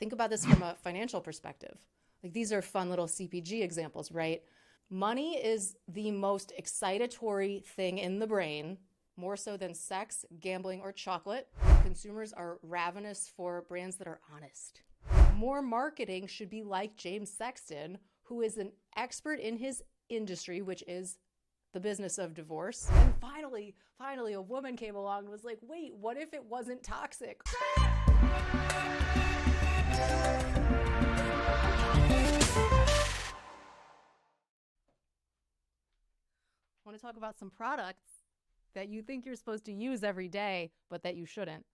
Think about this from a financial perspective. Like, these are fun little CPG examples, right? Money is the most excitatory thing in the brain, more so than sex, gambling, or chocolate. Consumers are ravenous for brands that are honest. More marketing should be like James Sexton, who is an expert in his industry, which is the business of divorce. And finally, a woman came along and was like, wait, what if it wasn't toxic? I want to talk about some products that you think you're supposed to use every day, but that you shouldn't.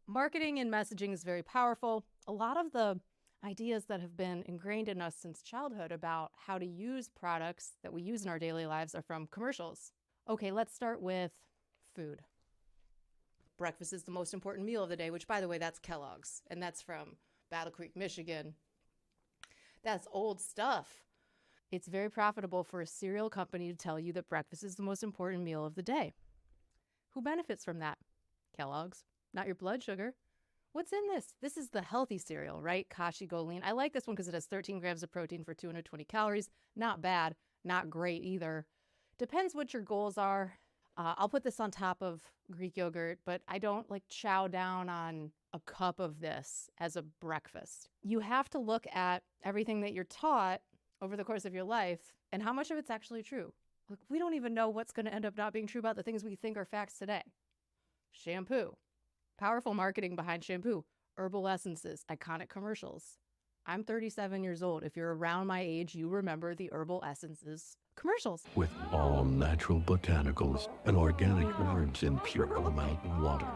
Marketing and messaging is very powerful. A lot of the ideas that have been ingrained in us since childhood about how to use products that we use in our daily lives are from commercials. Okay, let's start with food. Breakfast is the most important meal of the day, which, by the way, that's Kellogg's, and that's from Battle Creek, Michigan. That's old stuff. It's very profitable for a cereal company to tell you that breakfast is the most important meal of the day. Who benefits from that? Kellogg's, not your blood sugar. What's in this? This is the healthy cereal, right? Kashi Goleen. I like this one because it has 13 grams of protein for 220 calories. Not bad, not great either. Depends what your goals are. I'll put this on top of Greek yogurt, but I don't like chow down on a cup of this as a breakfast. You have to look at everything that you're taught over the course of your life and how much of it's actually true. Look, we don't even know what's going to end up not being true about the things we think are facts today. Shampoo. Powerful marketing behind shampoo. Herbal Essences. Iconic commercials. I'm 37 years old. If you're around my age, you remember the Herbal Essences commercials. With all natural botanicals and organic herbs in pure mountain water,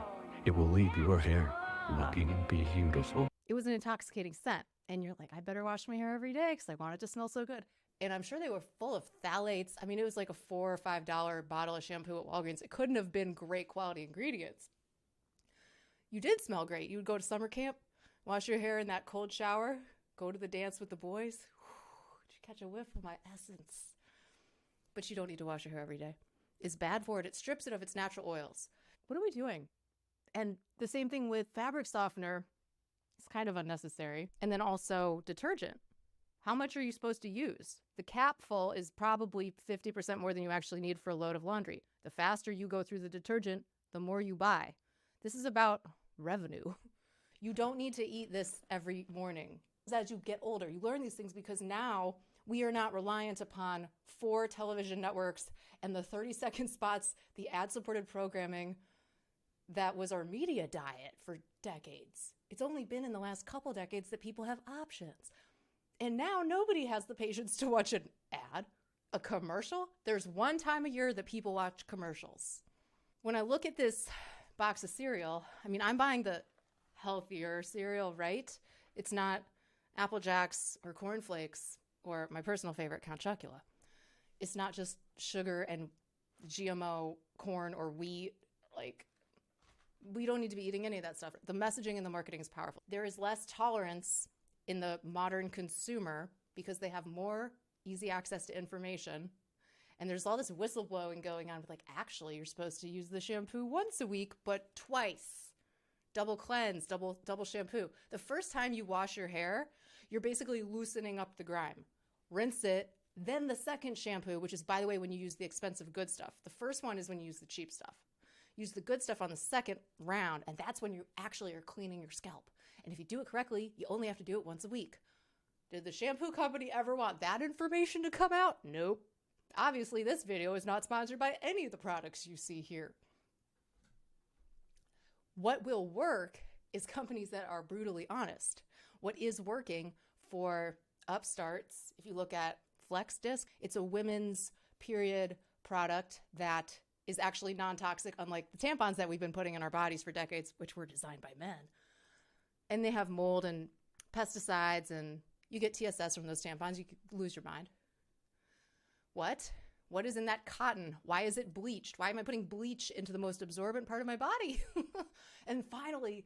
it will leave your hair looking beautiful. It was an intoxicating scent. And you're like, I better wash my hair every day because I want it to smell so good. And I'm sure they were full of phthalates. I mean, it was like a $4 or $5 bottle of shampoo at Walgreens. It couldn't have been great quality ingredients. You did smell great. You would go to summer camp, wash your hair in that cold shower, go to the dance with the boys. Did you catch a whiff of my essence? But you don't need to wash your hair every day. It's bad for it. It strips it of its natural oils. What are we doing? And the same thing with fabric softener. It's kind of unnecessary. And then also detergent. How much are you supposed to use? The capful is probably 50% more than you actually need for a load of laundry. The faster you go through the detergent, the more you buy. This is about revenue. You don't need to eat this every morning. As you get older, you learn these things because now we are not reliant upon 4 television networks and the 30-second spots, the ad-supported programming that was our media diet for decades. It's only been in the last couple decades that people have options. And now nobody has the patience to watch an ad, a commercial. There's one time a year that people watch commercials. When I look at this box of cereal, I mean, I'm buying the healthier cereal, right? It's not Apple Jacks or Corn Flakes or my personal favorite, Count Chocula. It's not just sugar and GMO corn or wheat. Like, we don't need to be eating any of that stuff. The messaging and the marketing is powerful. There is less tolerance in the modern consumer because they have more easy access to information. And there's all this whistleblowing going on with like, actually, you're supposed to use the shampoo once a week, but twice. Double cleanse, double shampoo. The first time you wash your hair, you're basically loosening up the grime. Rinse it, then the second shampoo, which is, by the way, when you use the expensive good stuff. The first one is when you use the cheap stuff. Use the good stuff on the second round, and that's when you actually are cleaning your scalp. And if you do it correctly, you only have to do it once a week. Did the shampoo company ever want that information to come out? Nope. Obviously, this video is not sponsored by any of the products you see here. What will work is companies that are brutally honest. What is working for upstarts, if you look at Flex Disc, it's a women's period product that is actually non-toxic, unlike the tampons that we've been putting in our bodies for decades, which were designed by men. And they have mold and pesticides, and you get TSS from those tampons, you could lose your mind. What? What is in that cotton? Why is it bleached? Why am I putting bleach into the most absorbent part of my body? And finally,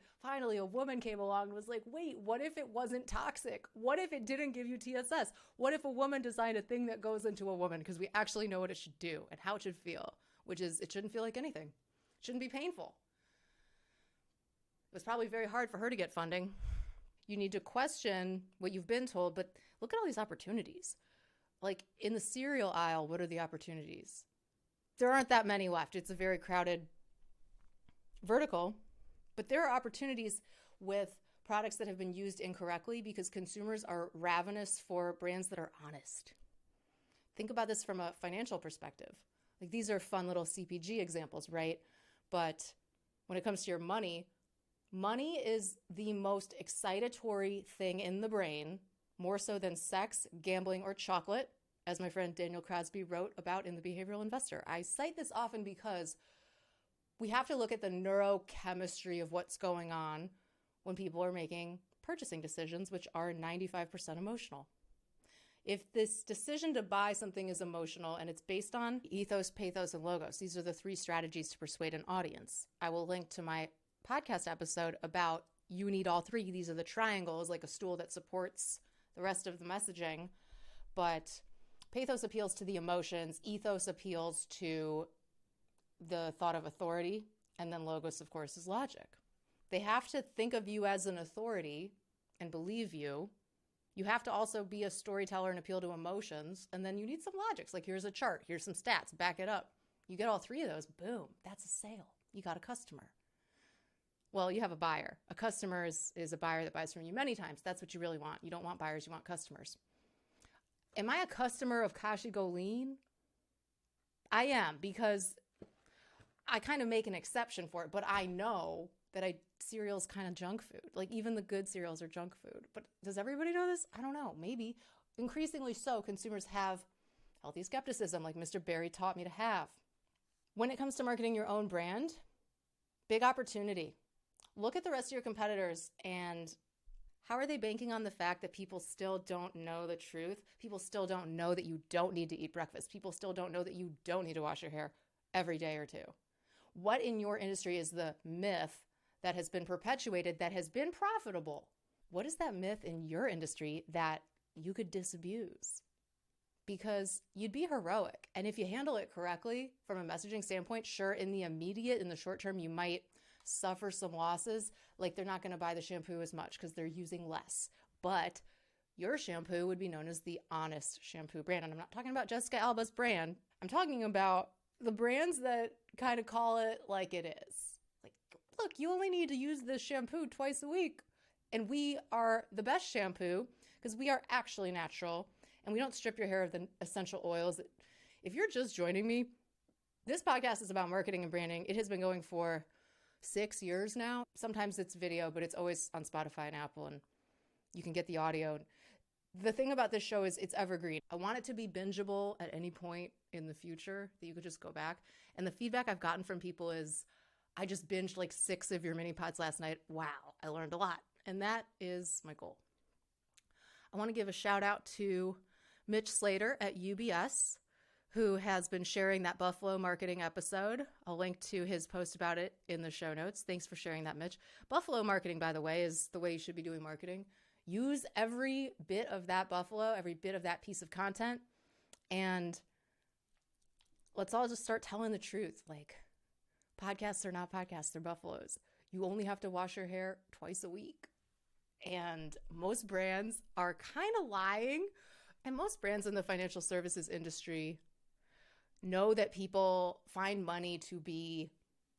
a woman came along and was like, wait, what if it wasn't toxic? What if it didn't give you TSS? What if a woman designed a thing that goes into a woman because we actually know what it should do and how it should feel, which is it shouldn't feel like anything. It shouldn't be painful. It was probably very hard for her to get funding. You need to question what you've been told, but look at all these opportunities. Like in the cereal aisle, what are the opportunities? There aren't that many left. It's a very crowded vertical, but there are opportunities with products that have been used incorrectly because consumers are ravenous for brands that are honest. Think about this from a financial perspective. Like these are fun little CPG examples, right? But when it comes to your money, money is the most excitatory thing in the brain, more so than sex, gambling, or chocolate, as my friend Daniel Crosby wrote about in The Behavioral Investor. I cite this often because we have to look at the neurochemistry of what's going on when people are making purchasing decisions, which are 95% emotional. If this decision to buy something is emotional and it's based on ethos, pathos, and logos, these are the 3 strategies to persuade an audience. I will link to my podcast episode about you need all 3. These are the triangles, like a stool that supports the rest of the messaging. But pathos appeals to the emotions, ethos appeals to the thought of authority, and then logos, of course, is logic. They have to think of you as an authority and believe you. You have to also be a storyteller and appeal to emotions, and then you need some logics. Like here's a chart, here's some stats, back it up. You get all 3 of those, boom, that's a sale. You got a customer. Well, you have a buyer. A customer is a buyer that buys from you many times. That's what you really want. You don't want buyers, you want customers. Am I a customer of Kashi Goleen? I am, because I kind of make an exception for it, but I know that cereal's kind of junk food. Like even the good cereals are junk food. But does everybody know this? I don't know. Maybe. Increasingly so, consumers have healthy skepticism like Mr. Berry taught me to have. When it comes to marketing your own brand, big opportunity. Look at the rest of your competitors and how are they banking on the fact that people still don't know the truth? People still don't know that you don't need to eat breakfast. People still don't know that you don't need to wash your hair every day or 2. What in your industry is the myth that has been perpetuated, that has been profitable? What is that myth in your industry that you could disabuse? Because you'd be heroic. And if you handle it correctly from a messaging standpoint, sure, in the immediate, in the short term, you might suffer some losses. Like they're not going to buy the shampoo as much because they're using less. But your shampoo would be known as the honest shampoo brand. And I'm not talking about Jessica Alba's brand. I'm talking about the brands that kind of call it like it is. Like, look, you only need to use this shampoo twice a week. And we are the best shampoo because we are actually natural and we don't strip your hair of the essential oils. If you're just joining me, this podcast is about marketing and branding. It has been going for 6 years now. Sometimes it's video, but it's always on Spotify and Apple, and you can get the audio. The thing about this show is it's evergreen. I want it to be bingeable at any point in the future that you could just go back. And the feedback I've gotten from people is, I just binged like 6 of your mini pods last night. Wow, I learned a lot. And that is my goal. I want to give a shout out to Mitch Slater at UBS, who has been sharing that Buffalo marketing episode. I'll link to his post about it in the show notes. Thanks for sharing that, Mitch. Buffalo marketing, by the way, is the way you should be doing marketing. Use every bit of that Buffalo, every bit of that piece of content, and let's all just start telling the truth. Like, podcasts are not podcasts, they're Buffaloes. You only have to wash your hair twice a week. And most brands are kind of lying. And most brands in the financial services industry know that people find money to be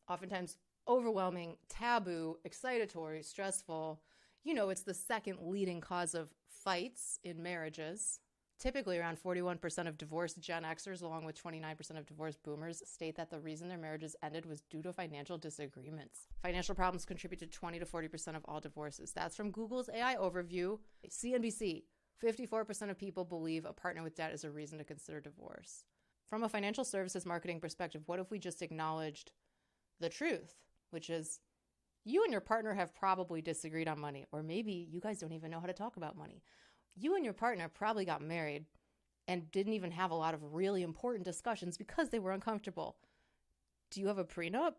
oftentimes overwhelming, taboo, excitatory, stressful. You know, it's the second leading cause of fights in marriages. Typically around 41% of divorced Gen Xers, along with 29% of divorced boomers, state that the reason their marriages ended was due to financial disagreements. Financial problems contribute to 20 to 40% of all divorces. That's from Google's AI overview. CNBC, 54% of people believe a partner with debt is a reason to consider divorce. From a financial services marketing perspective, what if we just acknowledged the truth, which is you and your partner have probably disagreed on money, or maybe you guys don't even know how to talk about money. You and your partner probably got married and didn't even have a lot of really important discussions because they were uncomfortable. Do you have a prenup?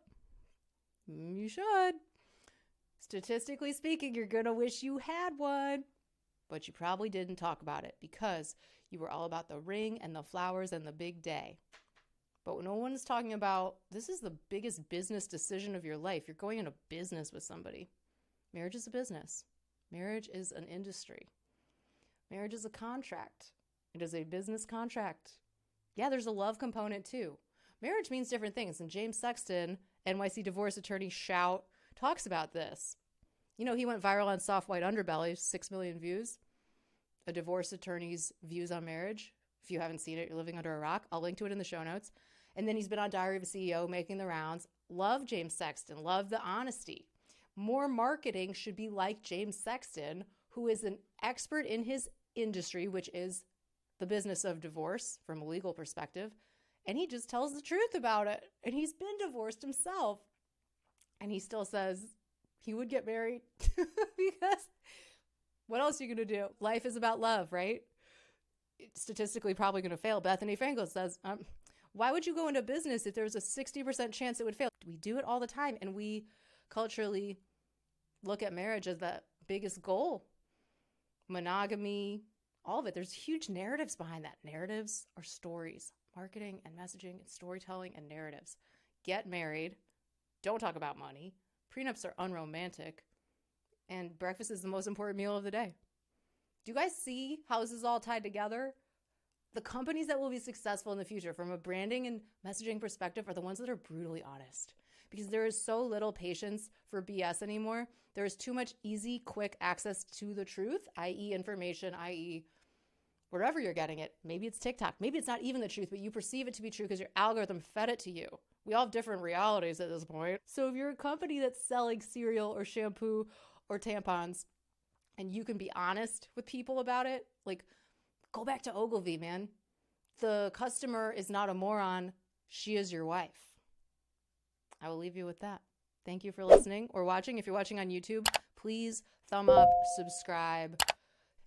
You should. Statistically speaking, you're going to wish you had one, but you probably didn't talk about it because you were all about the ring and the flowers and the big day. But no one's talking about, this is the biggest business decision of your life. You're going into business with somebody. Marriage is a business. Marriage is an industry. Marriage is a contract. It is a business contract. Yeah, there's a love component too. Marriage means different things. And James Sexton, NYC Divorce Attorney, Shout, talks about this. You know, he went viral on Soft White Underbelly, 6 million views. A divorce attorney's views on marriage. If you haven't seen it, you're living under a rock. I'll link to it in the show notes. And then he's been on Diary of a CEO, making the rounds. Love James Sexton. Love the honesty. More marketing should be like James Sexton, who is an expert in his industry, which is the business of divorce from a legal perspective. And he just tells the truth about it. And he's been divorced himself. And he still says he would get married because what else are you going to do? Life is about love, right? It's statistically probably going to fail. Bethany Frankel says, why would you go into business if there was a 60% chance it would fail? We do it all the time. And we culturally look at marriage as the biggest goal. Monogamy, all of it. There's huge narratives behind that. Narratives are stories. Marketing and messaging and storytelling and narratives. Get married. Don't talk about money. Prenups are unromantic. And breakfast is the most important meal of the day. Do you guys see how this is all tied together? The companies that will be successful in the future from a branding and messaging perspective are the ones that are brutally honest. Because there is so little patience for BS anymore. There is too much easy, quick access to the truth, i.e. information, i.e. wherever you're getting it. Maybe it's TikTok. Maybe it's not even the truth, but you perceive it to be true because your algorithm fed it to you. We all have different realities at this point. So if you're a company that's selling cereal or shampoo or tampons and you can be honest with people about it, like go back to Ogilvy, man. The customer is not a moron. She is your wife. I will leave you with that. Thank you for listening or watching. If you're watching on YouTube, please thumb up, subscribe.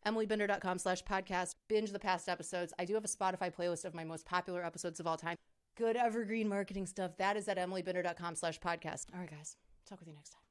EmilyBinder.com/podcast. Binge the past episodes. I do have a Spotify playlist of my most popular episodes of all time. Good evergreen marketing stuff. That is at EmilyBinder.com/podcast. All right, guys. Talk with you next time.